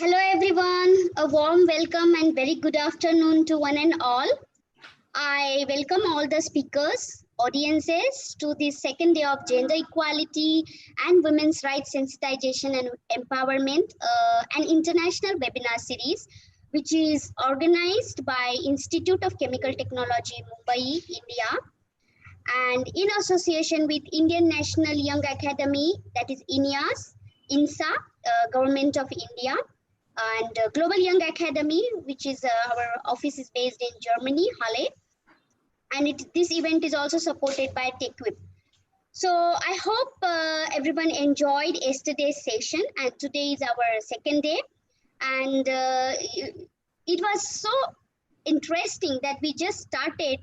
Hello everyone, a warm welcome and very good afternoon to one and all. I welcome all the speakers, audiences to the second day of Gender Equality and Women's Rights Sensitization and Empowerment, an international webinar series which is organized by Institute of Chemical Technology, Mumbai, India, and in association with Indian National Young Academy, that is INIAS, INSA, Government of India, and Global Young Academy, which is our office is based in Germany, Halle. And this event is also supported by TechWhip. So I hope everyone enjoyed yesterday's session, and today is our second day. And it was so interesting that we just started,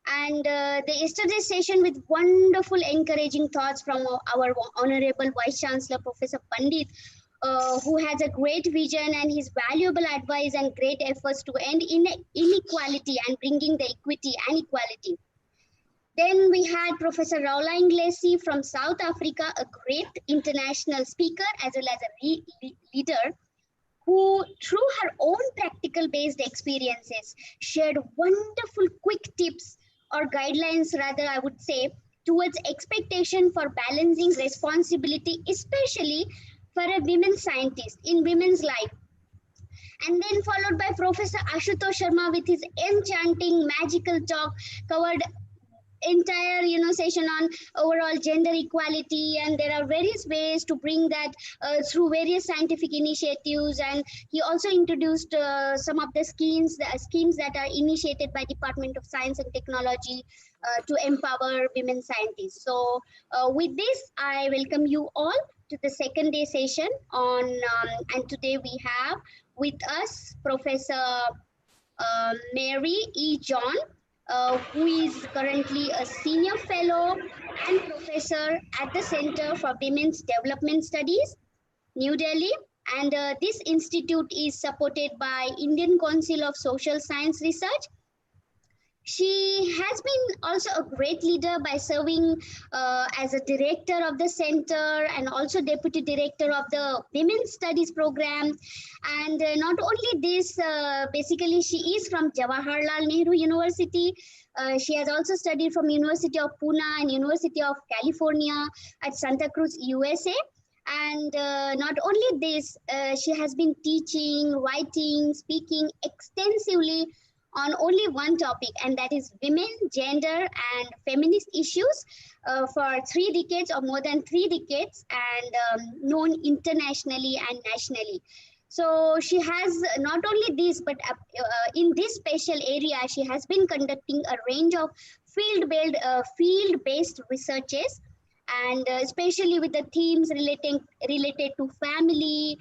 and the yesterday's session with wonderful encouraging thoughts from our Honorable Vice Chancellor, Professor Pandit, who has a great vision and his valuable advice and great efforts to end inequality and bringing the equity and equality. Then we had Professor Raula Inglesi from South Africa, a great international speaker as well as a leader who, through her own practical-based experiences, shared wonderful quick tips or guidelines, rather, I would say, towards expectation for balancing responsibility, especially for a women scientist in women's life. And then followed by Professor Ashutosh Sharma with his enchanting magical talk, covered entire session on overall gender equality, and there are various ways to bring that through various scientific initiatives. And he also introduced some of the schemes that are initiated by Department of Science and Technology to empower women scientists. So with this, I welcome you all to the second day session on and today we have with us Professor Mary E. John, who is currently a senior fellow and professor at the Center for Women's Development Studies, New Delhi. And this institute is supported by Indian Council of Social Science Research. She has been also a great leader by serving as a director of the center and also deputy director of the Women's Studies program. And not only this, basically she is from Jawaharlal Nehru University. She has also studied from University of Pune and University of California at Santa Cruz, USA. And not only this, she has been teaching, writing, speaking extensively on only one topic, and that is women, gender, and feminist issues for 3 decades or more than 3 decades, and known internationally and nationally. So she has not only this, but in this special area, she has been conducting a range of field-based researches, and especially with the themes related to family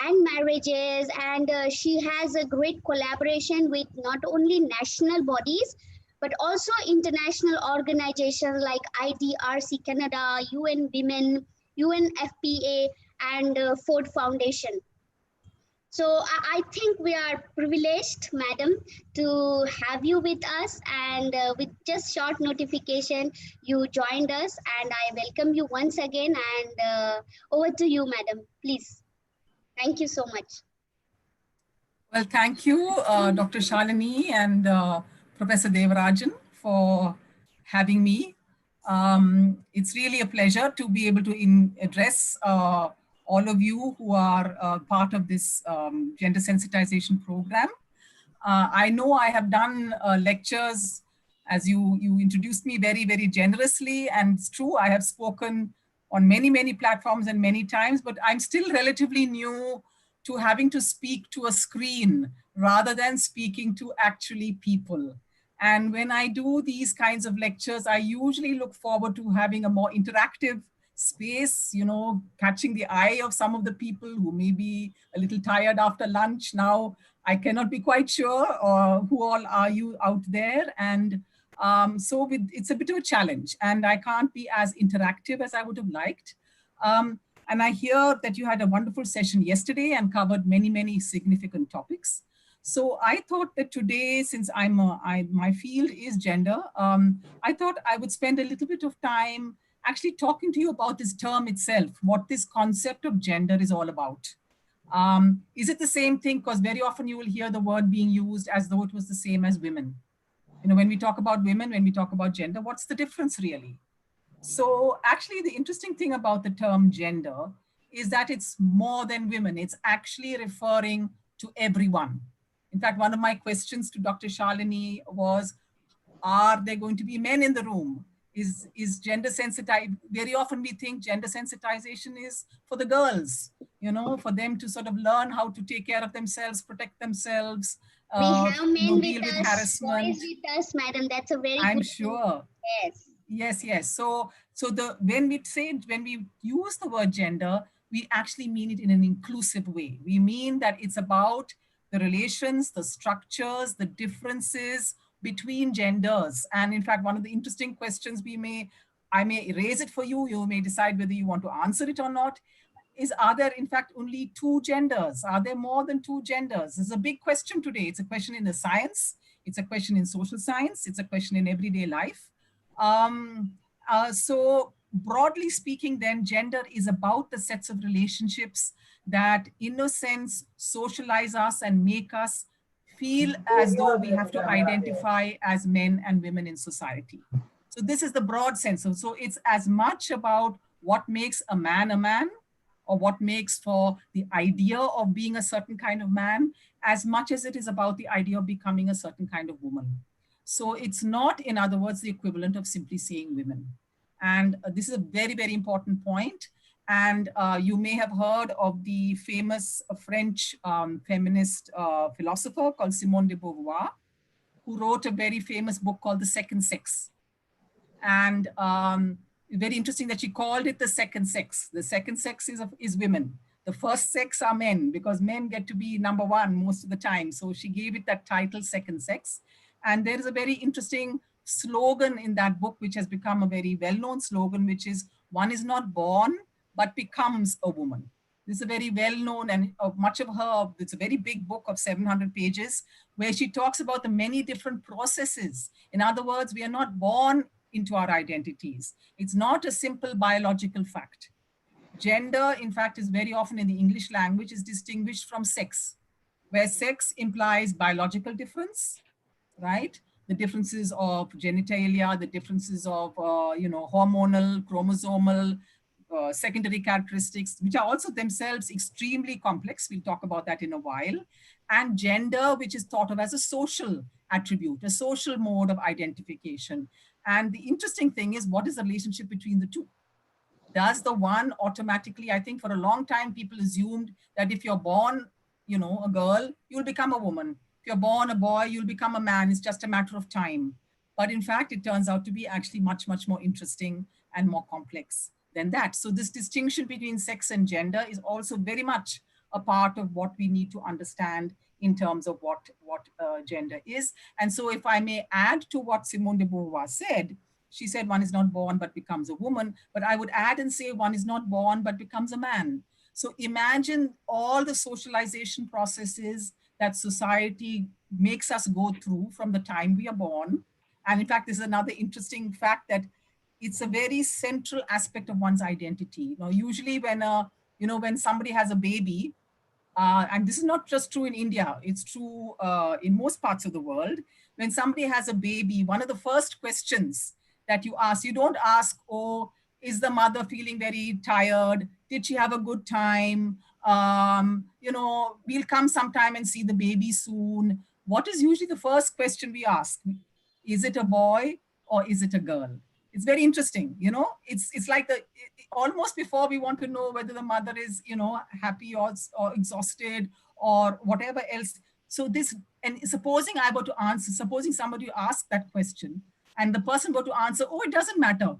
and marriages. And she has a great collaboration with not only national bodies but also international organizations like IDRC Canada, UN Women, UNFPA, and Ford Foundation. So I think we are privileged, madam, to have you with us, and with just short notification, you joined us, and I welcome you once again. And over to you, madam, please. Thank you so much. Well, thank you, Dr. Shalini and Professor Devarajan for having me. It's really a pleasure to be able to address all of you who are part of this gender sensitization program. I know I have done lectures, as you introduced me very, very generously, and it's true, I have spoken on many, many platforms and many times, but I'm still relatively new to having to speak to a screen rather than speaking to actually people. And when I do these kinds of lectures, I usually look forward to having a more interactive space, catching the eye of some of the people who may be a little tired after lunch. Now, I cannot be quite sure who all are you out there. And so it's a bit of a challenge, and I can't be as interactive as I would have liked. And I hear that you had a wonderful session yesterday and covered many, many significant topics. So I thought that today, since my field is gender, I thought I would spend a little bit of time actually talking to you about this term itself, what this concept of gender is all about. Is it the same thing? Because very often you will hear the word being used as though it was the same as women. You know, when we talk about women, when we talk about gender, what's the difference really? So actually the interesting thing about the term gender is that it's more than women. It's actually referring to everyone. In fact, one of my questions to Dr. Shalini was, are there going to be men in the room? Is gender sensitized? Very often we think gender sensitization is for the girls, you know, for them to sort of learn how to take care of themselves, protect themselves, We have you know, men deal with with us, boys harassment. with us, madam. That's a very I'm good thing. sure. Yes. Yes, yes. So the when we say, when we use the word gender, we actually mean it in an inclusive way. We mean that it's about the relations, the structures, the differences between genders. And in fact, one of the interesting questions I may raise it for you, you may decide whether you want to answer it or not, is, are there in fact only two genders? Are there more than two genders? This is a big question today. It's a question in the science, it's a question in social science, it's a question in everyday life. So broadly speaking, then, gender is about the sets of relationships that in a sense socialize us and make us feel as though we have to identify as men and women in society. So this is the broad sense. So it's as much about what makes a man, or what makes for the idea of being a certain kind of man, as much as it is about the idea of becoming a certain kind of woman. So it's not, in other words, the equivalent of simply saying women. And this is a very, very important point. And you may have heard of the famous French feminist philosopher called Simone de Beauvoir, who wrote a very famous book called The Second Sex. And very interesting that she called it the second sex. The second sex is women. The first sex are men, because men get to be number one most of the time. So she gave it that title, Second Sex. And there is a very interesting slogan in that book, which has become a very well-known slogan, which is, one is not born, but becomes a woman. This is a very well-known, and much of her, it's a very big book of 700 pages, where she talks about the many different processes. In other words, we are not born into our identities. It's not a simple biological fact. Gender, in fact, is very often in the English language is distinguished from sex, where sex implies biological difference, right? The differences of genitalia, the differences of, hormonal, chromosomal, secondary characteristics, which are also themselves extremely complex. We'll talk about that in a while. And gender, which is thought of as a social attribute, a social mode of identification. And the interesting thing is, what is the relationship between the two? Does the one automatically, I think for a long time, people assumed that if you're born, a girl, you'll become a woman. If you're born a boy, you'll become a man. It's just a matter of time. But in fact, it turns out to be actually much, much more interesting and more complex than that. So this distinction between sex and gender is also very much a part of what we need to understand in terms of what gender is. And so if I may add to what Simone de Beauvoir said, she said one is not born but becomes a woman, but I would add and say one is not born but becomes a man. So imagine all the socialization processes that society makes us go through from the time we are born. And in fact, this is another interesting fact, that it's a very central aspect of one's identity. Usually when somebody has a baby, and this is not just true in India, it's true in most parts of the world. When somebody has a baby, one of the first questions that you ask, you don't ask, oh, is the mother feeling very tired? Did she have a good time? We'll come sometime and see the baby soon. What is usually the first question we ask? Is it a boy or is it a girl? It's very interesting, it's like almost before we want to know whether the mother is, happy or exhausted or whatever else. So this, and supposing somebody asked that question and the person were to answer, oh, it doesn't matter.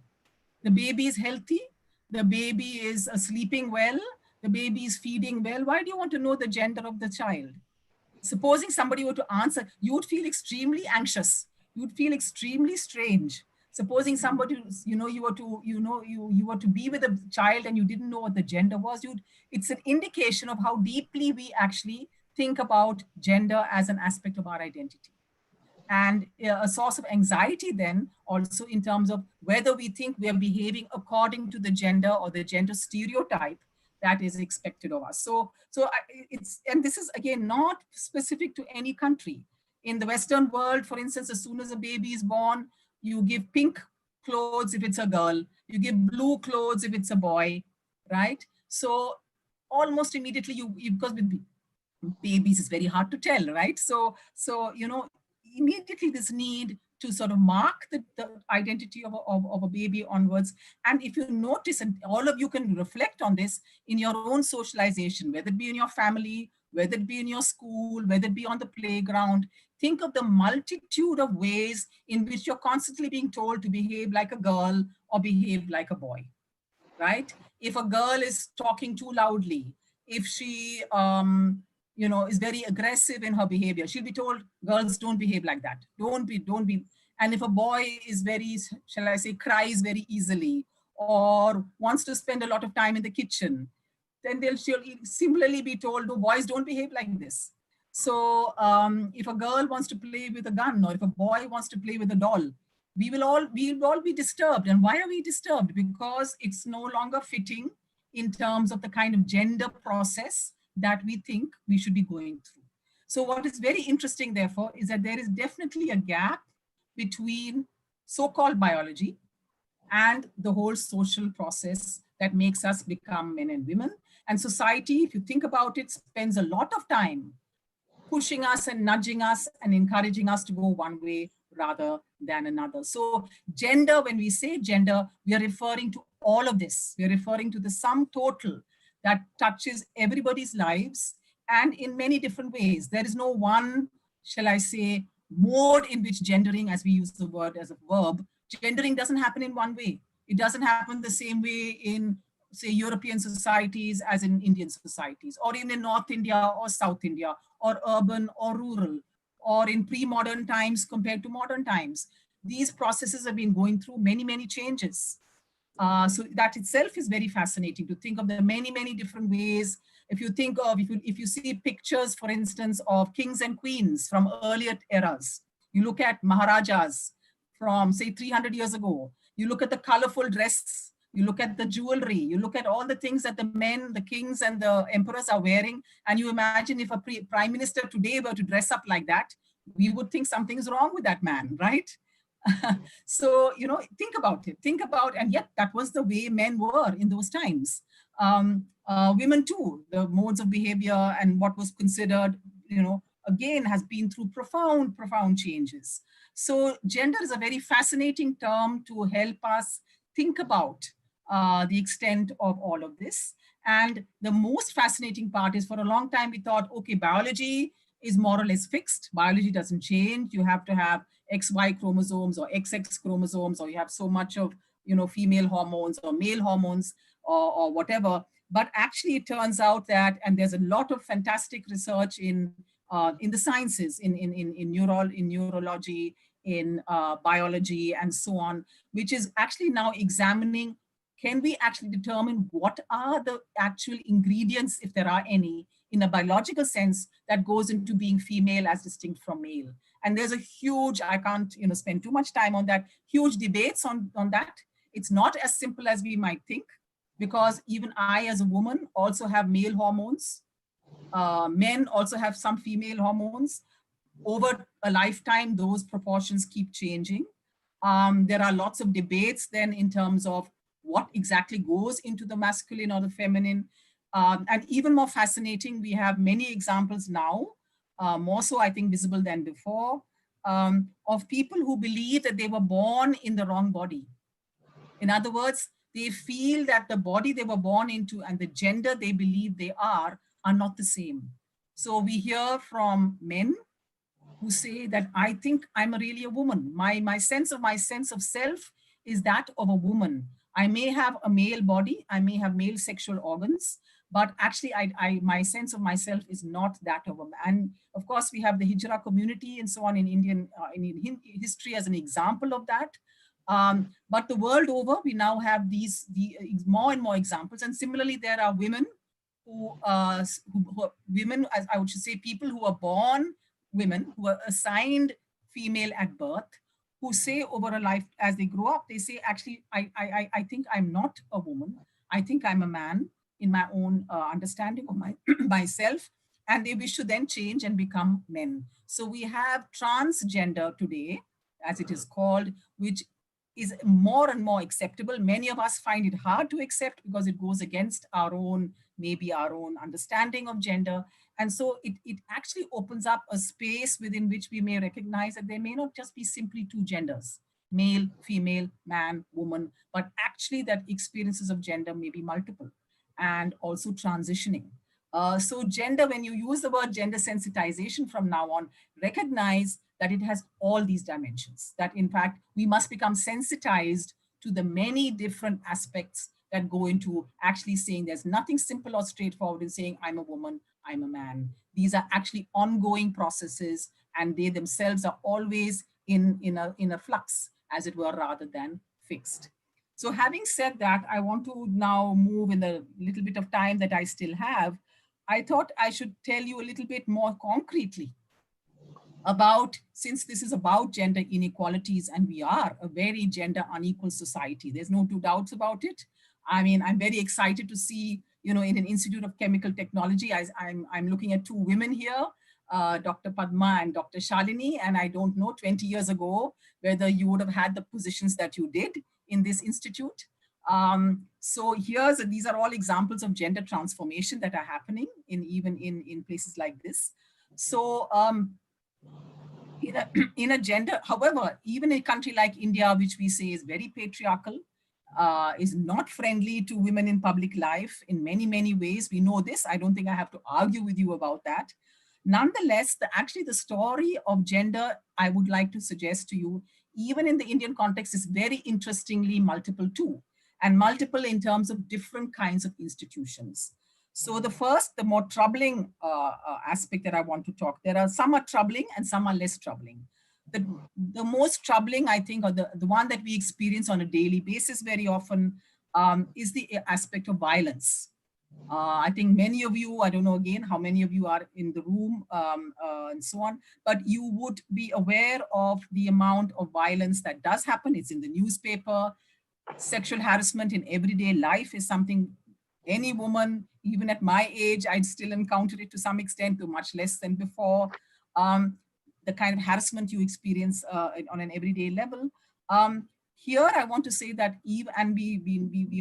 The baby is healthy. The baby is sleeping well. The baby is feeding well. Why do you want to know the gender of the child? Supposing somebody were to answer, you would feel extremely anxious. You would feel extremely strange. Supposing somebody, you were to be with a child and you didn't know what the gender was, it's an indication of how deeply we actually think about gender as an aspect of our identity. And a source of anxiety then also in terms of whether we think we are behaving according to the gender or the gender stereotype that is expected of us. And this is again not specific to any country. In the Western world, for instance, as soon as a baby is born, you give pink clothes if it's a girl, you give blue clothes if it's a boy, right? So almost immediately because with babies it's very hard to tell, right? So immediately this need to sort of mark the identity of a baby onwards. And if you notice, and all of you can reflect on this in your own socialization, whether it be in your family, whether it be in your school, whether it be on the playground, think of the multitude of ways in which you're constantly being told to behave like a girl or behave like a boy, right? If a girl is talking too loudly, if she, is very aggressive in her behavior, she'll be told, girls don't behave like that. Don't be. And if a boy is very, shall I say, cries very easily or wants to spend a lot of time in the kitchen, then she'll similarly be told, no, boys don't behave like this. So if a girl wants to play with a gun or if a boy wants to play with a doll, we'll all be disturbed. And why are we disturbed? Because it's no longer fitting in terms of the kind of gender process that we think we should be going through. So what is very interesting, therefore, is that there is definitely a gap between so-called biology and the whole social process that makes us become men and women. And society, if you think about it, spends a lot of time pushing us and nudging us and encouraging us to go one way rather than another. So gender, when we say gender, we are referring to all of this. We are referring to the sum total that touches everybody's lives and in many different ways. There is no one, shall I say, mode in which gendering, as we use the word as a verb, gendering doesn't happen in one way. It doesn't happen the same way in, say, European societies as in Indian societies, or even in North India or South India, or urban or rural, or in pre-modern times compared to modern times. These processes have been going through many, many changes. So that itself is very fascinating to think of the many, many different ways. If you think of, if you see pictures, for instance, of kings and queens from earlier eras, you look at Maharajas from, say, 300 years ago, you look at the colorful dress, you look at the jewelry, you look at all the things that the men, the kings and the emperors are wearing, and you imagine if a prime minister today were to dress up like that, we would think something's wrong with that man, right? So, think about it, and yet that was the way men were in those times. Women too, the modes of behavior and what was considered, again, has been through profound, profound changes. So gender is a very fascinating term to help us think about the extent of all of this. And the most fascinating part is, for a long time we thought, okay, biology is more or less fixed. Biology doesn't change. You have to have XY chromosomes or XX chromosomes, or you have so much of, female hormones or male hormones or whatever. But actually it turns out that, and there's a lot of fantastic research in the sciences, in neurology, in biology and so on, which is actually now examining, can we actually determine what are the actual ingredients, if there are any, in a biological sense that goes into being female as distinct from male. And there's a huge, I can't spend too much time on that, huge debates on that. It's not as simple as we might think, because even I as a woman also have male hormones. Men also have some female hormones. Over a lifetime, those proportions keep changing. There are lots of debates then in terms of what exactly goes into the masculine or the feminine. And even more fascinating, we have many examples now, more so I think visible than before, of people who believe that they were born in the wrong body. In other words, they feel that the body they were born into and the gender they believe they are not the same. So we hear from men who say that I think I'm really a woman. My sense of self is that of a woman. I may have a male body, I may have male sexual organs, but actually my sense of myself is not that of a man. And of course, we have the Hijra community and so on in Indian history as an example of that. But the world over, we now have the more and more examples. And similarly, there are women women, as I would say, people who are born women, who are assigned female at birth, who say over a life, as they grow up, they say, actually, I think I'm not a woman. I think I'm a man. in my own understanding of myself, and they wish to then change and become men. So we have transgender today, as it is called, which is more and more acceptable. Many of us find it hard to accept because it goes against our own, maybe our own understanding of gender. And so it actually opens up a space within which we may recognize that there may not just be simply two genders, male, female, man, woman, but actually that experiences of gender may be multiple and also transitioning. So gender, when you use the word gender sensitization from now on, recognize that it has all these dimensions, that in fact, we must become sensitized to the many different aspects that go into actually saying there's nothing simple or straightforward in saying I'm a woman, I'm a man. These are actually ongoing processes, and they themselves are always in a flux, as it were, rather than fixed. So having said that, I want to now move in the little bit of time that I still have. I thought I should tell you a little bit more concretely about, since this is about gender inequalities and we are a very gender unequal society, there's no two doubts about it. I mean, I'm very excited to see, in an Institute of Chemical Technology, I'm looking at two women here, Dr. Padma and Dr. Shalini, and I don't know 20 years ago whether you would have had the positions that you did in this institute. So these are all examples of gender transformation that are happening even in places like this. So in a gender, however, even a country like India, which we say is very patriarchal, is not friendly to women in public life in many, many ways. We know this. I don't think I have to argue with you about that. Nonetheless, actually the story of gender, I would like to suggest to you, even in the Indian context, is very interestingly multiple too, and multiple in terms of different kinds of institutions. So the more troubling aspect that I want to talk, some are troubling and some are less troubling. The most troubling, I think, or the one that we experience on a daily basis very often is the aspect of violence. I think many of you, I don't know again how many of you are in the room and so on, but you would be aware of the amount of violence that does happen. It's in the newspaper. Sexual harassment in everyday life is something any woman, even at my age, I'd still encounter it to some extent, to much less than before. The kind of harassment you experience on an everyday level. Here, I want to say that we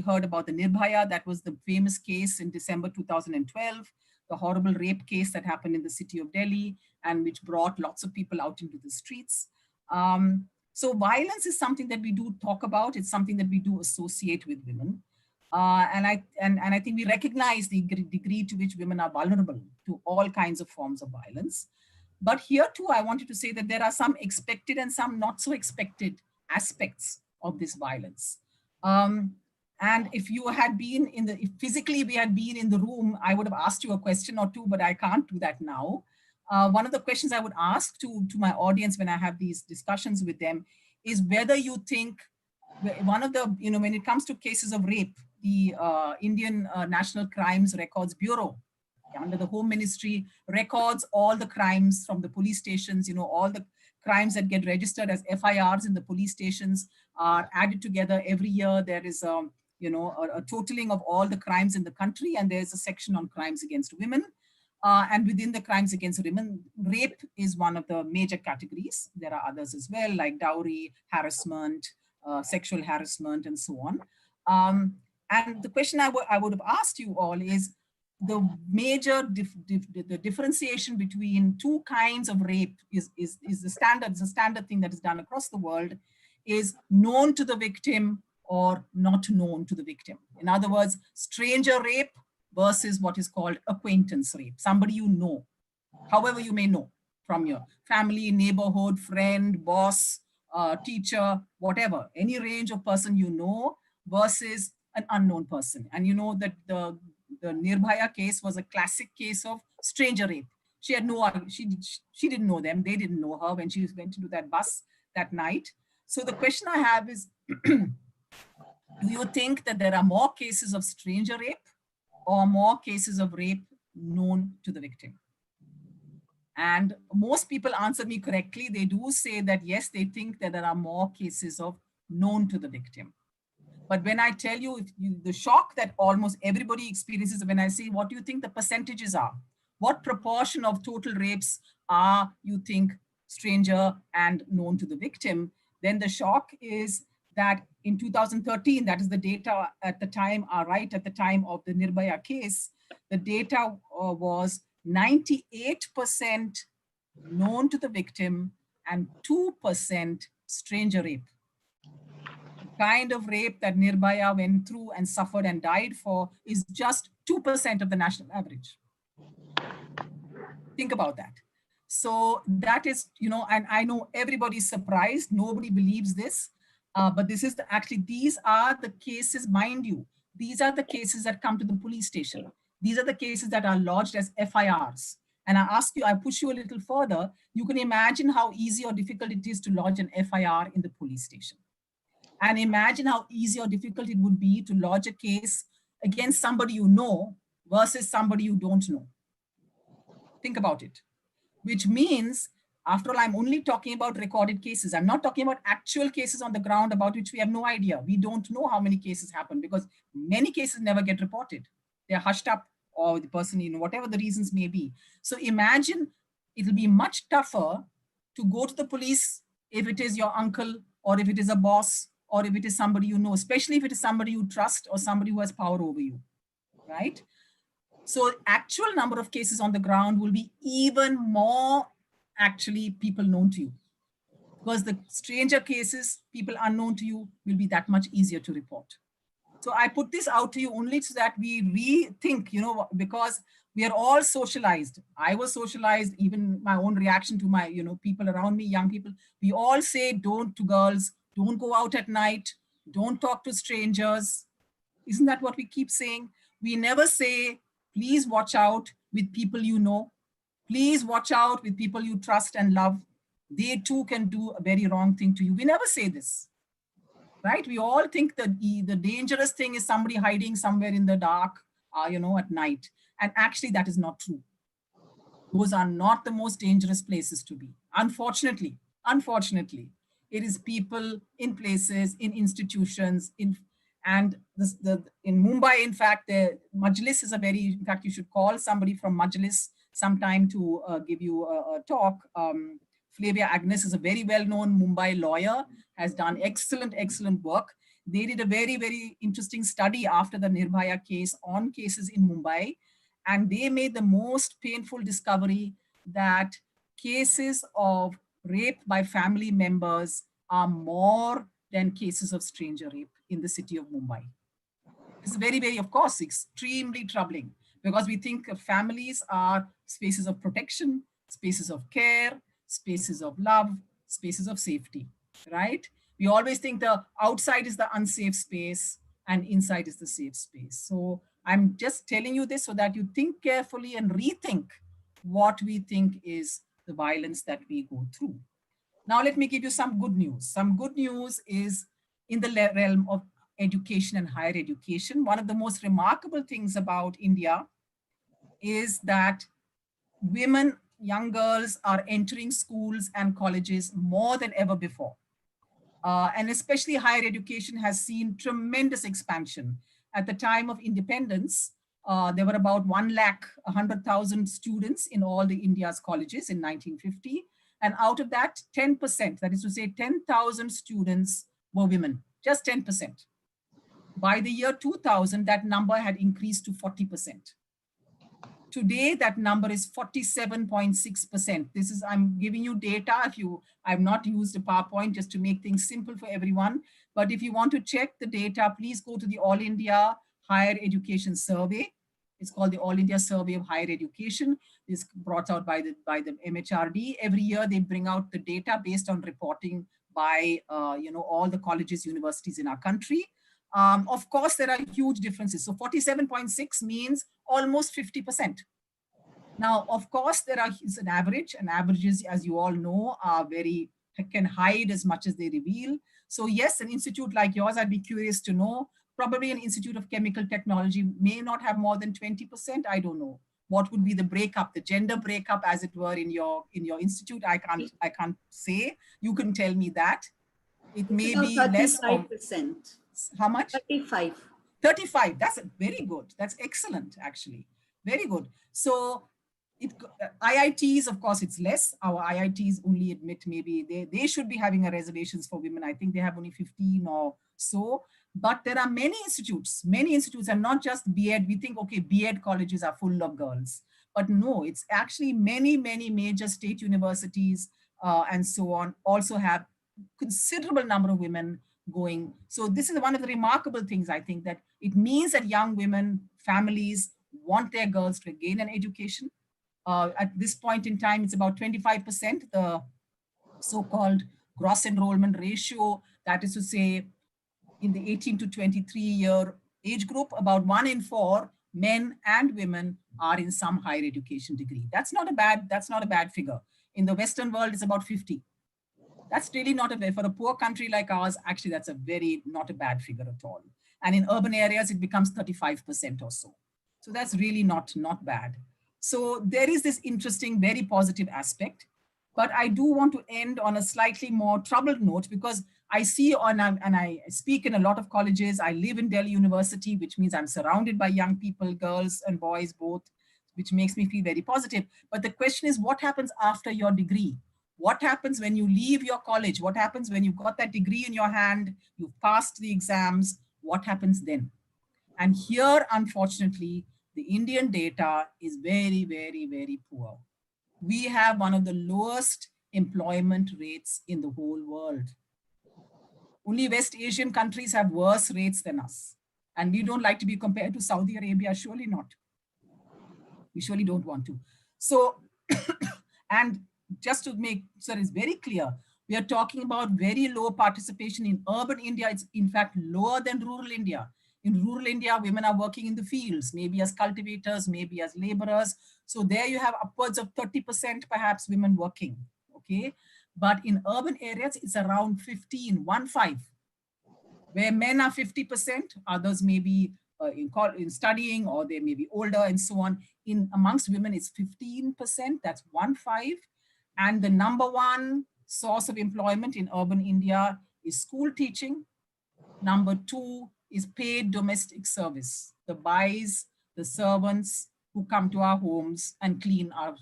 heard about the Nirbhaya, that was the famous case in December 2012, the horrible rape case that happened in the city of Delhi and which brought lots of people out into the streets. So violence is something that we do talk about. It's something that we do associate with women. And I think we recognize the degree to which women are vulnerable to all kinds of forms of violence. But here too, I wanted to say that there are some expected and some not so expected aspects of this violence. And if you had been if physically we had been in the room, I would have asked you a question or two, but I can't do that now. One of the questions I would ask to my audience when I have these discussions with them is whether you think one of the, when it comes to cases of rape, the Indian National Crimes Records Bureau, under the Home Ministry, records all the crimes from the police stations, all the crimes that get registered as FIRs in the police stations are added together every year. There is a totaling of all the crimes in the country, and there's a section on crimes against women. And within the crimes against women, rape is one of the major categories. There are others as well, like dowry, harassment, sexual harassment, and so on. And the question I would have asked you all is, the major the differentiation between two kinds of rape is the standard thing that is done across the world, is known to the victim or not known to the victim. In other words, stranger rape versus what is called acquaintance rape, somebody you know, however you may know, from your family, neighborhood, friend, boss, teacher, whatever, any range of person you know, versus an unknown person. And you know that the Nirbhaya case was a classic case of stranger rape. She had she didn't know them, they didn't know her when she went into that bus that night. So the question I have is, do you think that there are more cases of stranger rape or more cases of rape known to the victim? And most people answer me correctly. They do say that yes, they think that there are more cases of known to the victim. But when I tell you, the shock that almost everybody experiences when I say, what do you think the percentages are? What proportion of total rapes are, you think, stranger and known to the victim? Then the shock is that in 2013, that is the data at the time, right at the time of the Nirbhaya case, the data was 98% known to the victim and 2% stranger rape. The kind of rape that Nirbhaya went through and suffered and died for is just 2% of the national average. Think about that. So that is, and I know everybody's surprised. Nobody believes this. But this is actually, these are the cases, mind you, these are the cases that come to the police station. These are the cases that are lodged as FIRs. And I push you a little further. You can imagine how easy or difficult it is to lodge an FIR in the police station. And imagine how easy or difficult it would be to lodge a case against somebody you know versus somebody you don't know. Think about it. Which means, after all, I'm only talking about recorded cases. I'm not talking about actual cases on the ground about which we have no idea. We don't know how many cases happen because many cases never get reported. They're hushed up, or the person, whatever the reasons may be. So imagine it'll be much tougher to go to the police if it is your uncle, or if it is a boss, or if it is somebody you know, especially if it is somebody you trust or somebody who has power over you, right? So actual number of cases on the ground will be even more actually people known to you, because the stranger cases, people unknown to you, will be that much easier to report. So I put this out to you only so that we rethink, because we are all socialized. I was socialized, even my own reaction to my, people around me, young people. We all say, don't to girls, don't go out at night, don't talk to strangers. Isn't that what we keep saying? We never say, please watch out with people you know. Please watch out with people you trust and love. They too can do a very wrong thing to you. We never say this, right? We all think that the dangerous thing is somebody hiding somewhere in the dark, at night. And actually that is not true. Those are not the most dangerous places to be. Unfortunately, it is people in places, in institutions, in Mumbai, in fact, the Majlis is in fact, you should call somebody from Majlis sometime to give you a talk. Flavia Agnes is a very well-known Mumbai lawyer, has done excellent work. They did a very, very interesting study after the Nirbhaya case on cases in Mumbai. And they made the most painful discovery that cases of rape by family members are more than cases of stranger rape in the city of Mumbai. It's very, very, of course, extremely troubling, because we think of families are spaces of protection, spaces of care, spaces of love, spaces of safety, right? We always think the outside is the unsafe space and inside is the safe space. So I'm just telling you this so that you think carefully and rethink what we think is the violence that we go through. Now, let me give you some good news. Some good news is in the realm of education and higher education. One of the most remarkable things about India is that women, young girls, are entering schools and colleges more than ever before. And especially higher education has seen tremendous expansion. At the time of independence, there were about 1,100,000 students in all the India's colleges in 1950. And out of that, 10%, that is to say 10,000 students were women, just 10%. By the year 2000, that number had increased to 40%. Today, that number is 47.6%. This is, I'm giving you data. I've not used a PowerPoint just to make things simple for everyone. But if you want to check the data, please go to the All India Higher Education Survey. It's called the All India Survey of Higher Education. It's brought out by the MHRD. Every year they bring out the data based on reporting by all the colleges, universities in our country. Of course, there are huge differences. So 47.6 means almost 50%. Now, of course, it's an average, and averages, as you all know, can hide as much as they reveal. So yes, an institute like yours, I'd be curious to know, probably an institute of chemical technology may not have more than 20%. I don't know. What would be the breakup, the gender breakup, as it were, in your institute? I can't say. You can tell me that. It may be less. 35%. How much? 35. 35. That's very good. That's excellent, actually. Very good. So IITs, of course, it's less. Our IITs only admit maybe they should be having a reservations for women. I think they have only 15 or so. But there are many institutes, and not just B.Ed. We think, okay, B.Ed colleges are full of girls. But no, it's actually many major state universities and so on also have considerable number of women going. So this is one of the remarkable things, I think, that it means that young women, families want their girls to gain an education. At this point in time, it's about 25%, the so-called gross enrollment ratio. That is to say, in the 18 to 23-year age group, about 1 in 4 men and women are in some higher education degree. That's not a bad figure. In the Western world, it's about 50. That's really not for a poor country like ours. Actually, that's not a bad figure at all. And in urban areas, it becomes 35% or so. So that's really not bad. So there is this interesting, very positive aspect. But I do want to end on a slightly more troubled note, because I see and I speak in a lot of colleges. I live in Delhi University, which means I'm surrounded by young people, girls and boys both, which makes me feel very positive. But the question is, what happens after your degree? What happens when you leave your college? What happens when you've got that degree in your hand, you've passed the exams? What happens then? And here, unfortunately, the Indian data is very poor. We have one of the lowest employment rates in the whole world. Only West Asian countries have worse rates than us. And we don't like to be compared to Saudi Arabia, surely not. We surely don't want to. So, and just to make sure it's very clear, we are talking about very low participation in urban India. It's in fact lower than rural India. In rural India, women are working in the fields, maybe as cultivators, maybe as laborers. So there you have upwards of 30% perhaps women working, okay? But in urban areas, it's around 15, where men are 50%, others may be in studying, or they may be older and so on. In amongst women, it's 15%, that's 15. And the number one source of employment in urban India is school teaching. Number two is paid domestic service, the boys, the servants who come to our homes and clean our.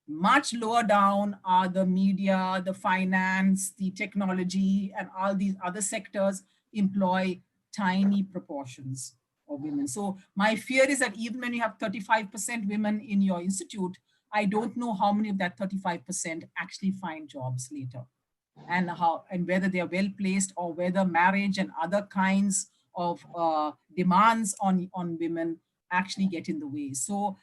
Much lower down are the media, the finance, the technology, and all these other sectors employ tiny proportions of women. So my fear is that even when you have 35% women in your institute, I don't know how many of that 35% actually find jobs later, and whether they are well placed, or whether marriage and other kinds of demands on women actually get in the way. So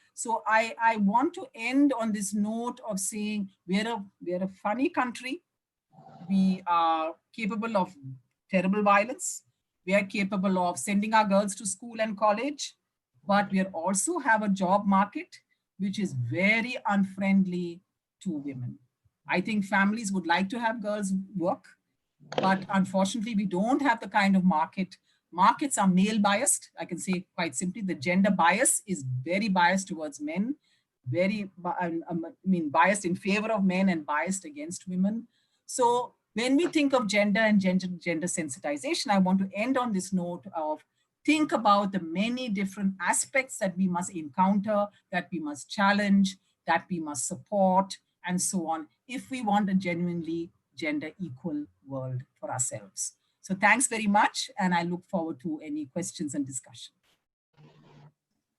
I want to end on this note of saying we're a funny country. We are capable of terrible violence. We are capable of sending our girls to school and college, but we also have a job market which is very unfriendly to women. I think families would like to have girls work, but unfortunately we don't have the kind of market. Markets are male biased. I can say quite simply, the gender bias is very biased towards men, biased in favor of men and biased against women. So when we think of gender and gender sensitization, I want to end on this note of think about the many different aspects that we must encounter, that we must challenge, that we must support, and so on, if we want a genuinely gender equal world for ourselves. So thanks very much, and I look forward to any questions and discussion.